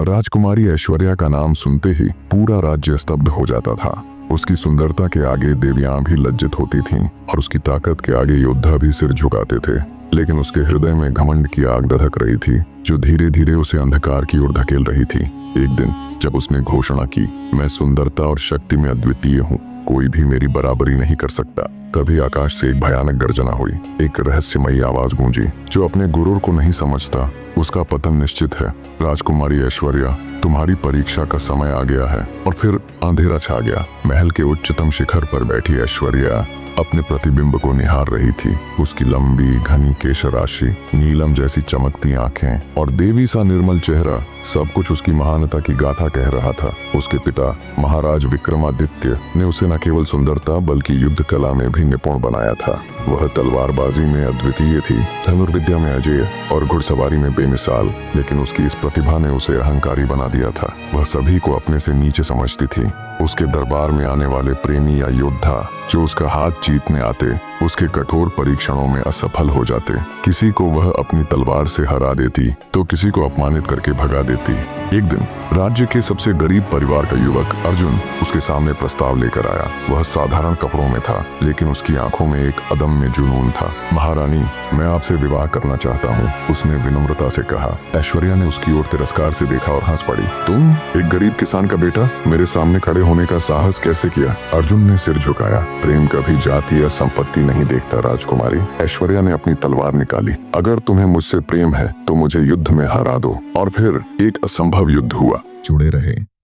राजकुमारी ऐश्वर्या का नाम सुनते ही पूरा राज्य स्तब्ध हो जाता था। उसकी सुंदरता के आगे देवियां भी लज्जित होती थीं और उसकी ताकत के आगे योद्धा भी सिर झुकाते थे। लेकिन उसके हृदय में घमंड की आग दहक रही थी, जो धीरे धीरे उसे अंधकार की ओर धकेल रही थी। एक दिन जब उसने घोषणा की, मैं सुंदरता और शक्ति में अद्वितीय हूँ, कोई भी मेरी बराबरी नहीं कर सकता, तभी आकाश से एक भयानक गर्जना हुई। एक रहस्यमयी आवाज गूंजी, जो अपने गुरूर को नहीं समझता उसका पतन निश्चित है। राजकुमारी ऐश्वर्या, तुम्हारी परीक्षा का समय आ गया है। और फिर अंधेरा छा गया। महल के उच्चतम शिखर पर बैठी ऐश्वर्या अपने प्रतिबिंब को निहार रही थी। उसकी लंबी घनी केश राशि, नीलम जैसी चमकती आंखें और देवी सा निर्मल चेहरा, सब कुछ उसकी महानता की गाथा कह रहा था। उसके पिता महाराज विक्रमादित्य ने उसे न केवल सुंदरता बल्कि युद्ध कला में भी निपुण बनाया था। वह तलवारबाजी में अद्वितीय थी, धनुर्विद्या में अजेय और घुड़सवारी में बेमिसाल। लेकिन उसकी इस प्रतिभा ने उसे अहंकारी बना दिया था। वह सभी को अपने से नीचे समझती थी। उसके दरबार में आने वाले प्रेमी या योद्धा जो उसका हाथ जीतने आते, उसके कठोर परीक्षणों में असफल हो जाते। किसी को वह अपनी तलवार से हरा देती तो किसी को अपमानित करके भगा देती। एक दिन राज्य के सबसे गरीब परिवार का युवक अर्जुन उसके सामने प्रस्ताव लेकर आया। वह साधारण कपड़ों में था, लेकिन उसकी आंखों में एक अदम्य जुनून था। महारानी, मैं आपसे विवाह करना चाहता हूँ, उसने विनम्रता से कहा। ऐश्वर्या ने उसकी ओर तिरस्कार से देखा और हंस पड़ी। तुम, एक गरीब किसान का बेटा, मेरे सामने खड़े होने का साहस कैसे किया? अर्जुन ने सिर झुकाया। प्रेम कभी जाति या संपत्ति नहीं देखता राजकुमारी। ऐश्वर्या ने अपनी तलवार निकाली। अगर तुम्हें मुझसे प्रेम है तो मुझे युद्ध में हरा दो। और फिर एक असंभव युद्ध हुआ। जुड़े रहे।